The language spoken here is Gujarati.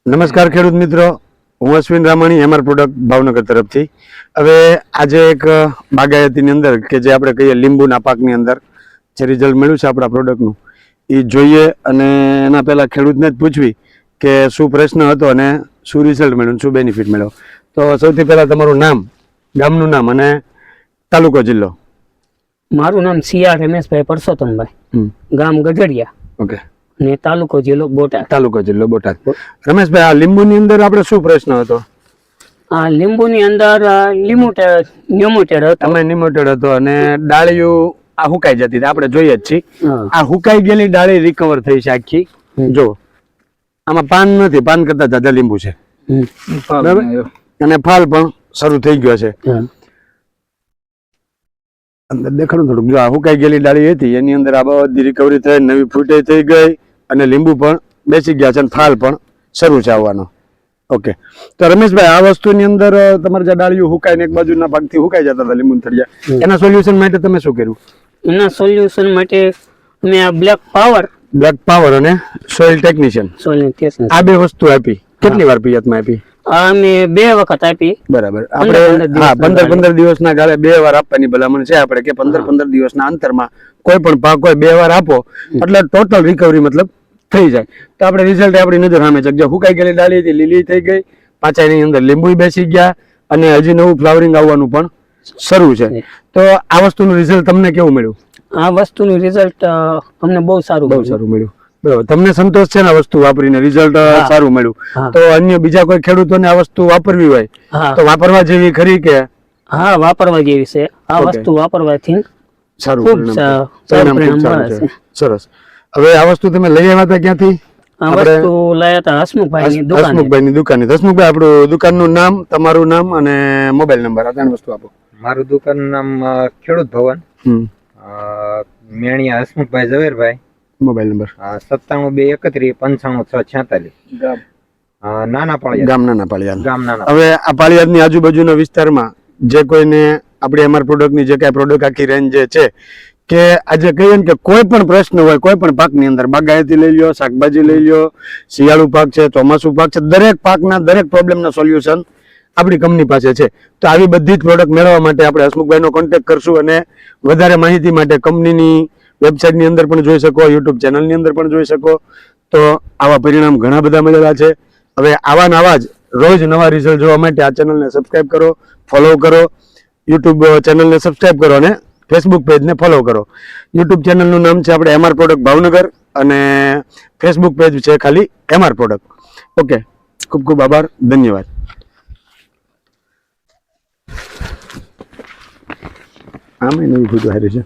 નમસ્કાર ખેડૂત મિત્રો, હું અશ્વિન રામાણી એમઆર પ્રોડક્ટ ભાવનગર તરફથી. હવે આજે એક બાગાયતીની અંદર કે જે આપણે કહીએ લીંબુના પાકની અંદર જે રિઝલ્ટ મળ્યું છે આપણા પ્રોડક્ટનું એ જોઈએ અને એના પહેલાં ખેડૂતને જ પૂછવી કે શું પ્રશ્ન હતો અને શું રિઝલ્ટ મળ્યું, શું બેનિફિટ મળ્યો. તો સૌથી પહેલાં તમારું નામ, ગામનું નામ અને તાલુકો જિલ્લો. મારું નામ સિયા રમેશભાઈ પરસોત્તમભાઈ, ગામ ગઢડિયા. ઓકે. અને તાલુકો જિલ્લો બોટાદ. તાલુકો જિલ્લો બોટાદ. રમેશભાઈ, આ લીંબુની અંદર આપણે શું પ્રશ્ન હતો? આ લીંબુની અંદર ન્યુમોટેડ હતો. તમે નિમોટેડ હતો અને ડાળીયું આ હુકાઈ જતી હતી, આપણે જોઈએ જ છીએ. આ હુકાઈ ગયેલી ડાળી રિકવર થઈ છે આખી. જો આમાં પાન નથી, પાન કરતા જાજા લીંબુ છે, બરાબર, અને ફાલ પણ શરૂ થઈ ગયો છે. અંદર દેખાડું થોડુંક. જો આ હુકાઈ ગયેલી ડાળી હતી એની અંદર આ બધી રિકવરી થઈ, નવી ફૂટે થઈ ગઈ અને લીંબુ પણ બેસી ગયા છે અને ફાલ પણ શરૂ છે આવવાનો. ઓકે. તો રમેશભાઈ, આ વસ્તુની અંદર તમારે જે ડાળીઓ હુકાય ને એક બાજુના ભાગથી હુકાઈ જતા હતા લીંબુ થળિયા, એના સોલ્યુશન માટે તમે શું કર્યું? એના સોલ્યુશન માટે મેં આ બ્લેક પાવર અને સોઇલ ટેકનિશિયન આ બે વસ્તુ આપી. કેટલી વાર પિયતમાં આપી? આ મેં 2 વખત આપી. બરાબર. આપણે 15 દિવસના ગાળે 2 વાર આપવાની ભલામણ છે આપણે, કે 15 દિવસના અંતરમાં કોઈ પણ પાક હોય 2 વાર આપો એટલે ટોટલ રિકવરી મતલબ થઈ જાય. તો આપણે રિઝલ્ટ આપણી નજર સામે છે. જે હુકાઈ ગયેલી ડાળી હતી લીલી થઈ ગઈ, પાછા એની અંદર લીંબુ બેસી ગયા અને હજી નવું ફ્લાવરિંગ આવવાનું પણ શરૂ છે. તો આ વસ્તુનું રિઝલ્ટ તમને કેવું મળ્યું? આ વસ્તુનું રિઝલ્ટ અમને બહુ સારું મળ્યું. બરાબર. તમને સંતોષ છે ને આ વસ્તુ વાપરીને? રિઝલ્ટ સારું મળ્યું. તો અન્ય બીજા કોઈ ખેડૂતોને આ વસ્તુ વાપરવી હોય તો વાપરવા જેવી ખરી કે? હા, વાપરવા જેવી છે. આ વસ્તુ વાપરવાથી સારું સરસ. હવે આ વસ્તુ તમે લઈ આવ્યા હતા ક્યાંથી? આ વસ્તુ લાયા હતા હસમુખભાઈની દુકાને. હસમુખભાઈ, આપણું દુકાનનું નામ, તમારું નામ અને મોબાઈલ નંબર, આ 3 વસ્તુ આપો. મારું દુકાનનું નામ ખેડૂત ભવન, મેણિયા હસમુખભાઈ ઝવેરભાઈ. Mobile number 9721355646. નાના પાળિયાદ, ગામ નાના પાળિયાદ. ગામ નાના. હવે આ પાળિયાદની આજુબાજુના વિસ્તારમાં જે કોઈને આપણી અમારા પ્રોડક્ટની જે કાંઈ પ્રોડક્ટ આખી રેન્જ જે છે, કે આજે કહીએ ને કે કોઈ પણ પ્રશ્ન હોય કોઈ પણ પાકની અંદર, બાગાયતી લઈ લ્યો, શાકભાજી લઈ લ્યો, શિયાળુ પાક છે, ચોમાસું પાક છે, દરેક પાકના દરેક પ્રોબ્લેમના સોલ્યુશન આપણી કંપની પાસે છે. તો આવી બધી જ પ્રોડક્ટ મેળવવા માટે આપણે હસમુખભાઈનો કોન્ટેક્ટ કરશું અને વધારે માહિતી માટે કંપનીની વેબસાઇટની અંદર પણ જોઈ શકો, યુટ્યુબ ચેનલની અંદર પણ જોઈ શકો. તો આવા પરિણામ ઘણા બધા મળેલા છે. હવે આવા નવા જ રોજ નવા રિઝલ્ટ જોવા માટે આ ચેનલને સબસ્ક્રાઈબ કરો, ફોલો કરો, યુટ્યુબ ચેનલને સબસ્ક્રાઈબ કરો અને ફેસબુક પેજને ફોલો કરો. યુટ્યુબ ચેનલનું નામ છે આપણે એમઆર પ્રોડક્ટ ભાવનગર અને ફેસબુક પેજ છે ખાલી એમઆર પ્રોડક્ટ. ઓકે, ખૂબ ખૂબ આભાર, ધન્યવાદ. આમાં નવી બધું હારી છે.